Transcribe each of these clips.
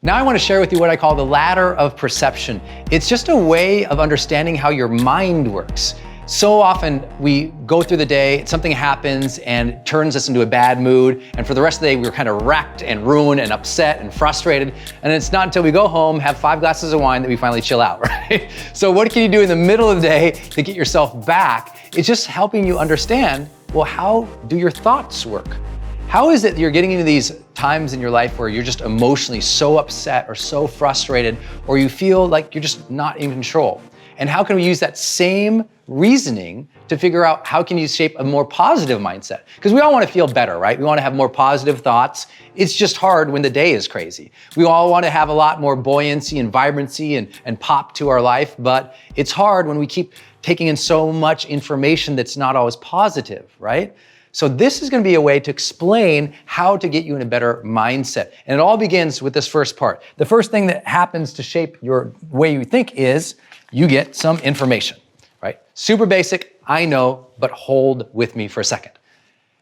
Now I want to share with you what I call the ladder of perception. It's just a way of understanding how your mind works. So often we go through the day, something happens and it turns us into a bad mood, and for the rest of the day we're kind of wrecked and ruined and upset and frustrated, and it's not until we go home, have 5 glasses of wine that we finally chill out, right? So what can you do in the middle of the day to get yourself back? It's just helping you understand, well, how do your thoughts work? How is it you're getting into these times in your life where you're just emotionally so upset or so frustrated, or you feel like you're just not in control? And how can we use that same reasoning to figure out how can you shape a more positive mindset? Because we all want to feel better, right? We want to have more positive thoughts. It's just hard when the day is crazy. We all want to have a lot more buoyancy and vibrancy and pop to our life, but it's hard when we keep taking in so much information that's not always positive, right? So this is going to be a way to explain how to get you in a better mindset. And it all begins with this first part. The first thing that happens to shape your way you think is you get some information, right? Super basic, I know, but hold with me for a second.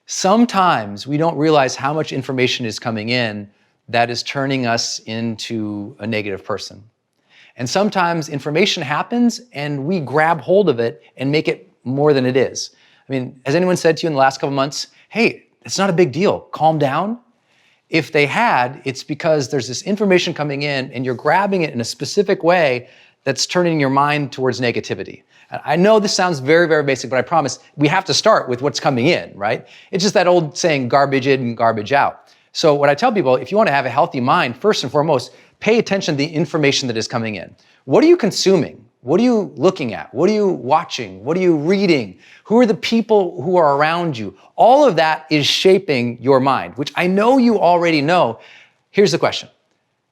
Sometimes we don't realize how much information is coming in that is turning us into a negative person. And sometimes information happens and we grab hold of it and make it more than it is. I mean, has anyone said to you in the last couple months, hey, it's not a big deal, calm down? If they had, it's because there's this information coming in and you're grabbing it in a specific way that's turning your mind towards negativity. And I know this sounds very, very basic, but I promise we have to start with what's coming in, right? It's just that old saying, garbage in and garbage out. So what I tell people, if you want to have a healthy mind, first and foremost, pay attention to the information that is coming in. What are you consuming? What are you looking at? What are you watching? What are you reading? Who are the people who are around you? All of that is shaping your mind, which I know you already know. Here's the question.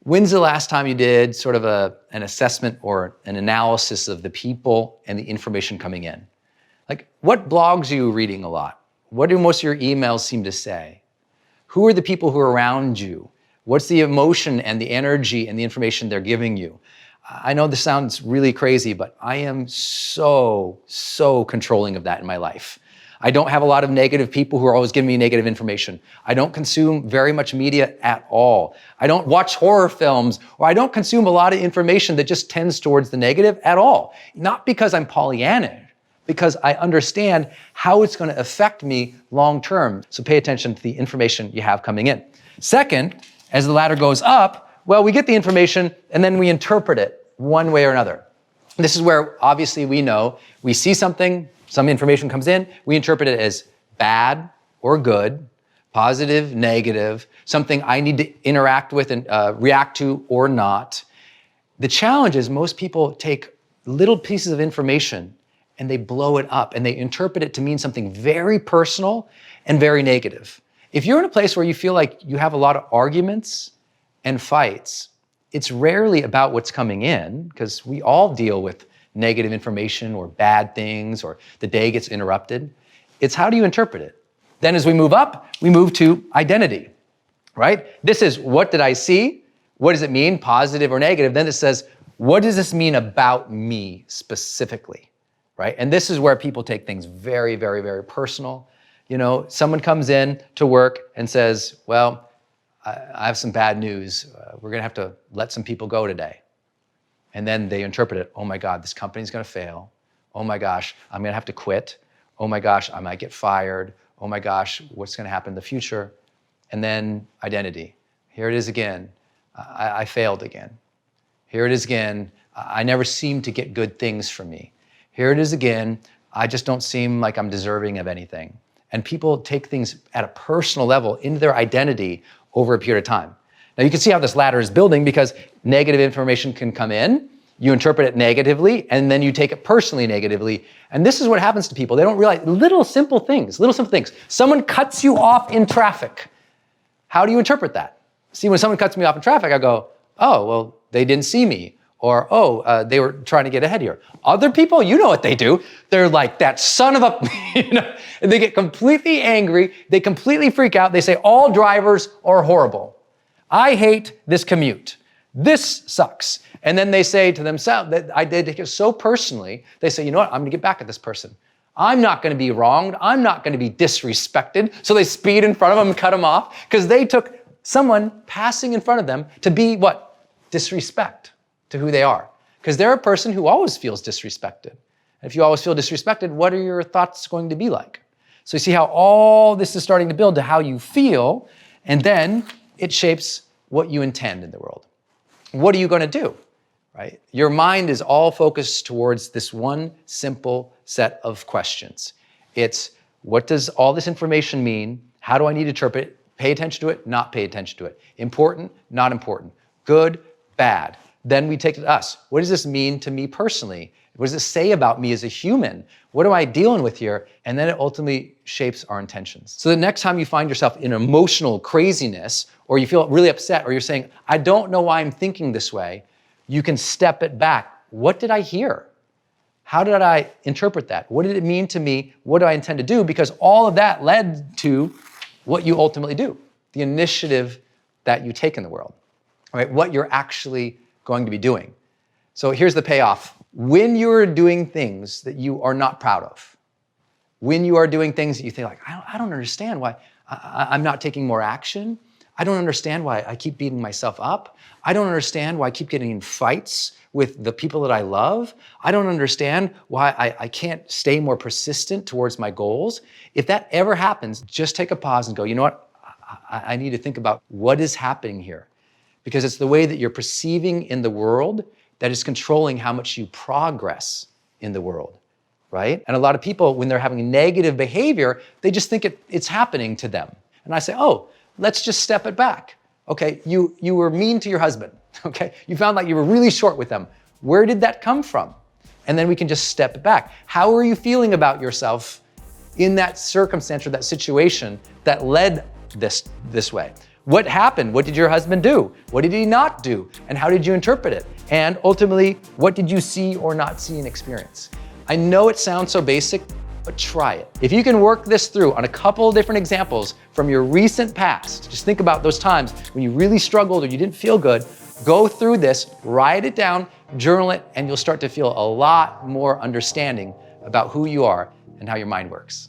When's the last time you did sort of an assessment or an analysis of the people and the information coming in? Like, what blogs are you reading a lot? What do most of your emails seem to say? Who are the people who are around you? What's the emotion and the energy and the information they're giving you? I know this sounds really crazy, but I am so controlling of that in my life. I don't have a lot of negative people who are always giving me negative information. I don't consume very much media at all. I don't watch horror films, or I don't consume a lot of information that just tends towards the negative at all. Not because I'm Pollyannish, because I understand how it's going to affect me long term. So pay attention to the information you have coming in. Second, as the ladder goes up, well, we get the information and then we interpret it one way or another. This is where obviously we know we see something, some information comes in, we interpret it as bad or good, positive, negative, something I need to interact with and react to or not. The challenge is most people take little pieces of information and they blow it up and they interpret it to mean something very personal and very negative. If you're in a place where you feel like you have a lot of arguments and fights, it's rarely about what's coming in, because we all deal with negative information or bad things, or the day gets interrupted. It's how do you interpret it? Then as we move up, we move to identity, right? This is, what did I see? What does it mean, positive or negative? Then it says, what does this mean about me specifically, right? And this is where people take things very, very, very personal. You know, someone comes in to work and says, well, I have some bad news. We're going to have to let some people go today. And then they interpret it. Oh my God, this company's going to fail. Oh my gosh, I'm going to have to quit. Oh my gosh, I might get fired. Oh my gosh, what's going to happen in the future? And then identity. Here it is again. I failed again. Here it is again. I never seem to get good things from me. Here it is again. I just don't seem like I'm deserving of anything. And people take things at a personal level into their identity over a period of time. Now you can see how this ladder is building, because negative information can come in, you interpret it negatively, and then you take it personally negatively. And this is what happens to people. They don't realize little simple things. Someone cuts you off in traffic. How do you interpret that? See, when someone cuts me off in traffic, I go, oh, well, they didn't see me. Or, they were trying to get ahead here. Other people, you know what they do. They're like, that son of a, and they get completely angry. They completely freak out. They say, all drivers are horrible. I hate this commute. This sucks. And then they say to themselves, they take it so personally, they say, you know what, I'm gonna get back at this person. I'm not gonna be wronged. I'm not gonna be disrespected. So they speed in front of them and cut them off, because they took someone passing in front of them to be what? disrespect to who they are. Because they're a person who always feels disrespected. And if you always feel disrespected, what are your thoughts going to be like? So you see how all this is starting to build to how you feel, and then it shapes what you intend in the world. What are you going to do, right? Your mind is all focused towards this one simple set of questions. It's, what does all this information mean? How do I need to interpret it? Pay attention to it, not pay attention to it. Important, not important. Good, bad. Then we take it to us. What does this mean to me personally? What does it say about me as a human? What am I dealing with here? And then it ultimately shapes our intentions. So the next time you find yourself in emotional craziness, or you feel really upset, or you're saying, I don't know why I'm thinking this way, you can step it back. What did I hear? How did I interpret that? What did it mean to me? What do I intend to do? Because all of that led to what you ultimately do, the initiative that you take in the world, right? What you're actually going to be doing. So here's the payoff. When you're doing things that you are not proud of, when you are doing things that you think like, I don't understand why I'm not taking more action. I don't understand why I keep beating myself up. I don't understand why I keep getting in fights with the people that I love. I don't understand why I can't stay more persistent towards my goals. If that ever happens, just take a pause and go, you know what? I need to think about what is happening here. Because it's the way that you're perceiving in the world that is controlling how much you progress in the world, right? And a lot of people, when they're having negative behavior, they just think it's happening to them. And I say, oh, let's just step it back. Okay, you were mean to your husband, okay? You found like you were really short with them. Where did that come from? And then we can just step it back. How are you feeling about yourself in that circumstance or that situation that led this way? What happened? What did your husband do? What did he not do? And how did you interpret it? And ultimately, what did you see or not see and experience? I know it sounds so basic, but try it. If you can work this through on a couple of different examples from your recent past, just think about those times when you really struggled or you didn't feel good, go through this, write it down, journal it, and you'll start to feel a lot more understanding about who you are and how your mind works.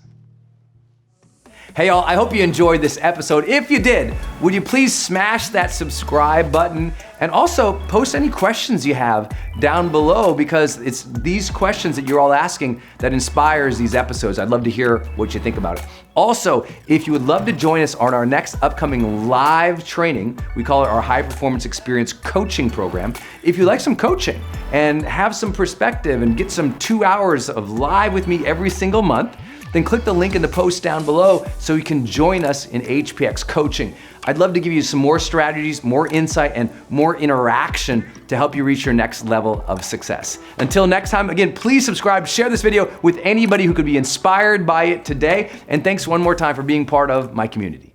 Hey y'all, I hope you enjoyed this episode. If you did, would you please smash that subscribe button and also post any questions you have down below, because it's these questions that you're all asking that inspires these episodes. I'd love to hear what you think about it. Also, if you would love to join us on our next upcoming live training, we call it our High Performance Experience Coaching Program. If you like some coaching and have some perspective and get some 2 hours of live with me every single month, then click the link in the post down below so you can join us in HPX coaching. I'd love to give you some more strategies, more insight, and more interaction to help you reach your next level of success. Until next time, again, please subscribe, share this video with anybody who could be inspired by it today, and thanks one more time for being part of my community.